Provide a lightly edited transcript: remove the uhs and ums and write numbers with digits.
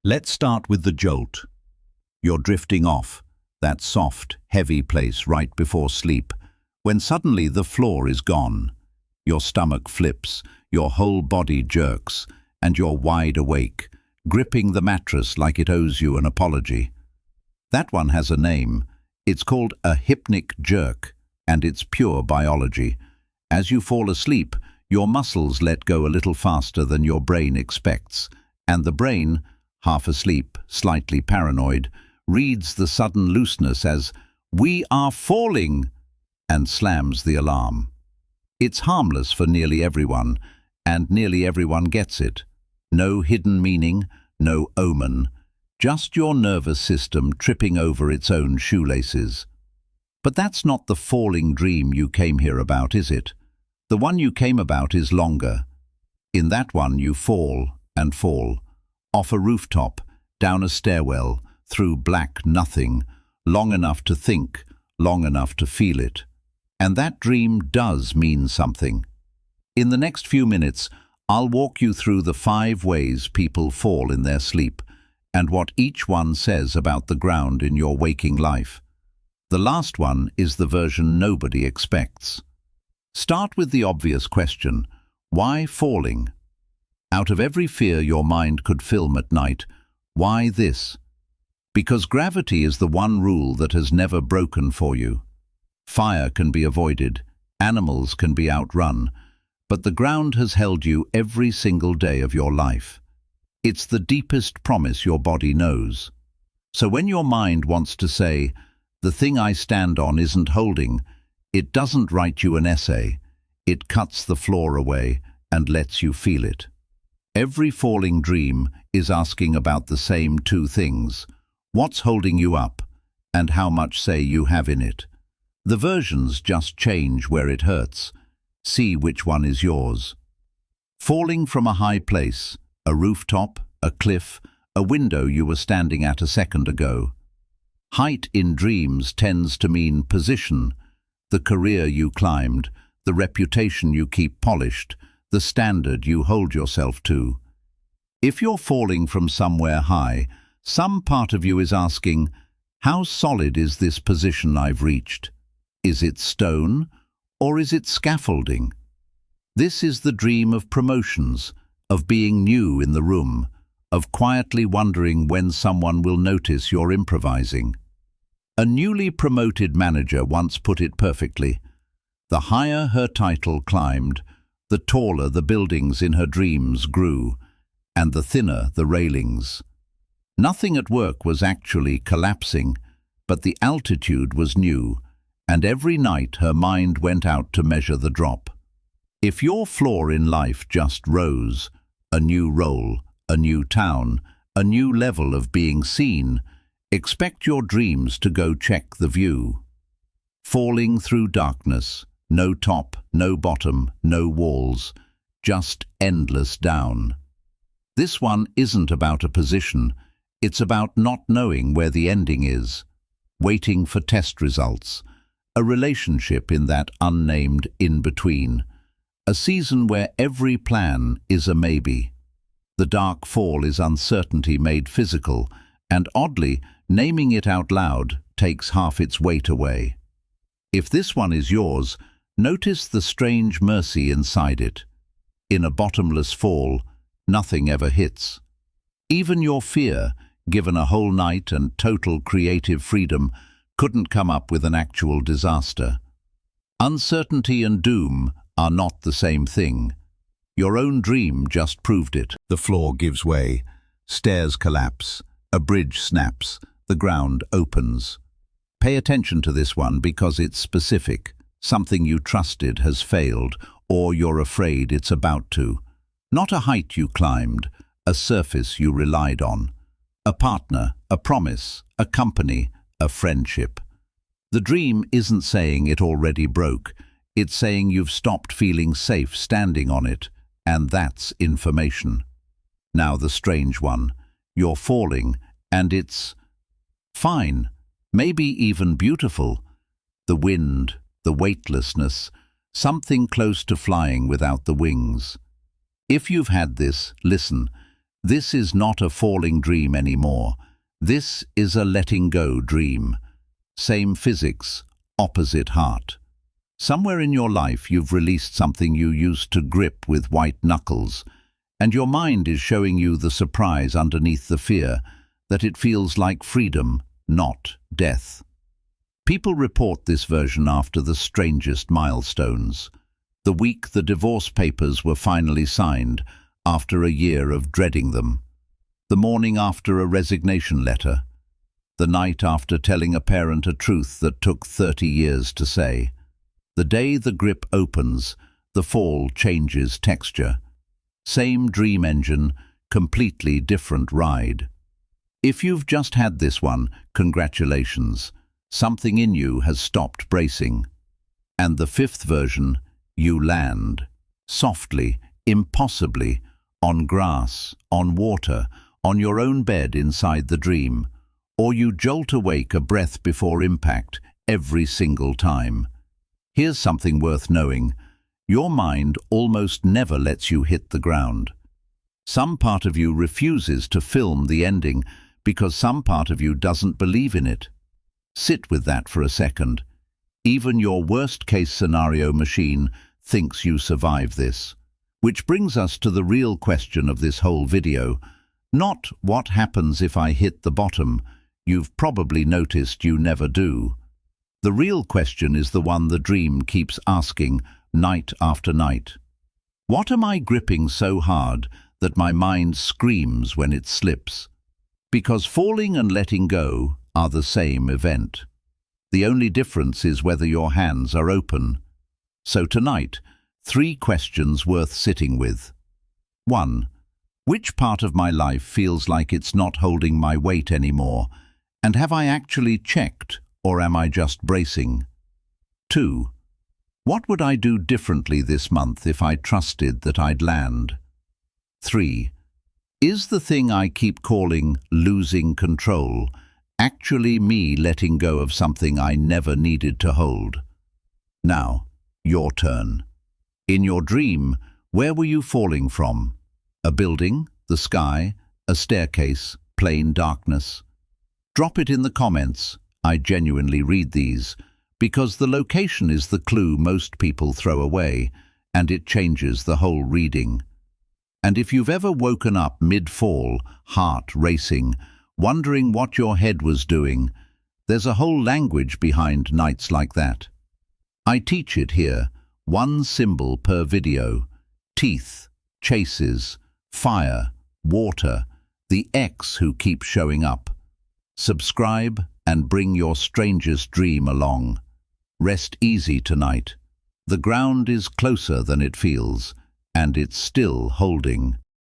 Let's start with the jolt. You're drifting off, that soft, heavy place right before sleep, when suddenly the floor is gone. Your stomach flips, your whole body jerks, and you're wide awake, gripping the mattress like it owes you an apology. That one has a name. It's called a hypnic jerk, and it's pure biology. As you fall asleep, your muscles let go a little faster than your brain expects, and the brain, half asleep, slightly paranoid, reads the sudden looseness as, "We are falling," and slams the alarm. It's harmless for nearly everyone, and nearly everyone gets it. No hidden meaning, no omen, just your nervous system tripping over its own shoelaces. But that's not the falling dream you came here about, is it? The one you came about is longer. In that one you fall and fall, off a rooftop, down a stairwell, through black nothing, long enough to think, long enough to feel it. And that dream does mean something. In the next few minutes, I'll walk you through the 5 ways people fall in their sleep, and what each one says about the ground in your waking life. The last one is the version nobody expects. Start with the obvious question: why falling? Out of every fear your mind could film at night, why this? Because gravity is the one rule that has never broken for you. Fire can be avoided, animals can be outrun, but the ground has held you every single day of your life. It's the deepest promise your body knows. So when your mind wants to say, "The thing I stand on isn't holding," it doesn't write you an essay. It cuts the floor away and lets you feel it. Every falling dream is asking about the same 2 things. What's holding you up, and how much say you have in it? The versions just change where it hurts. See which one is yours. Falling from a high place, a rooftop, a cliff, a window you were standing at a second ago. Height in dreams tends to mean position, the career you climbed, the reputation you keep polished, the standard you hold yourself to. If you're falling from somewhere high, some part of you is asking, how solid is this position I've reached? Is it stone, or is it scaffolding? This is the dream of promotions, of being new in the room, of quietly wondering when someone will notice you're improvising. A newly promoted manager once put it perfectly: the higher her title climbed, the taller the buildings in her dreams grew, and the thinner the railings. Nothing at work was actually collapsing, but the altitude was new, and every night her mind went out to measure the drop. If your floor in life just rose, a new role, a new town, a new level of being seen, expect your dreams to go check the view. Falling through darkness, no top, no bottom, no walls, just endless down. This one isn't about a position, it's about not knowing where the ending is, waiting for test results, a relationship in that unnamed in-between, a season where every plan is a maybe. The dark fall is uncertainty made physical, and oddly, naming it out loud takes half its weight away. If this one is yours, notice the strange mercy inside it. In a bottomless fall, nothing ever hits. Even your fear, given a whole night and total creative freedom, couldn't come up with an actual disaster. Uncertainty and doom are not the same thing. Your own dream just proved it. The floor gives way, stairs collapse, a bridge snaps, the ground opens. Pay attention to this one because it's specific. Something you trusted has failed, or you're afraid it's about to. Not a height you climbed, a surface you relied on. A partner, a promise, a company, a friendship. The dream isn't saying it already broke. It's saying you've stopped feeling safe standing on it, and that's information. Now the strange one. You're falling, and it's fine, maybe even beautiful. The wind, the weightlessness, something close to flying without the wings. If you've had this, listen. This is not a falling dream anymore. This is a letting go dream. Same physics, opposite heart. Somewhere in your life you've released something you used to grip with white knuckles, and your mind is showing you the surprise underneath the fear that it feels like freedom, not death. People report this version after the strangest milestones. The week the divorce papers were finally signed, after a year of dreading them. The morning after a resignation letter. The night after telling a parent a truth that took 30 years to say. The day the grip opens, the fall changes texture. Same dream engine, completely different ride. If you've just had this one, congratulations. Something in you has stopped bracing. And the fifth version, you land. Softly, impossibly, on grass, on water, on your own bed inside the dream. Or you jolt awake a breath before impact, every single time. Here's something worth knowing. Your mind almost never lets you hit the ground. Some part of you refuses to film the ending because some part of you doesn't believe in it. Sit with that for a second. Even your worst-case scenario machine thinks you survive this. Which brings us to the real question of this whole video. Not what happens if I hit the bottom. You've probably noticed you never do. The real question is the one the dream keeps asking night after night. What am I gripping so hard that my mind screams when it slips? Because falling and letting go are the same event. The only difference is whether your hands are open. So tonight, 3 questions worth sitting with. 1. Which part of my life feels like it's not holding my weight anymore? And have I actually checked, or am I just bracing? 2. What would I do differently this month if I trusted that I'd land? 3. Is the thing I keep calling losing control actually me letting go of something I never needed to hold? Now, your turn. In your dream, where were you falling from? A building, the sky, a staircase, plain darkness? Drop it in the comments. I genuinely read these, because the location is the clue most people throw away, and it changes the whole reading. And if you've ever woken up mid-fall, heart racing, wondering what your head was doing, there's a whole language behind nights like that. I teach it here, 1 symbol per video. Teeth, chases, fire, water, the X who keeps showing up. Subscribe and bring your strangest dream along. Rest easy tonight. The ground is closer than it feels, and it's still holding.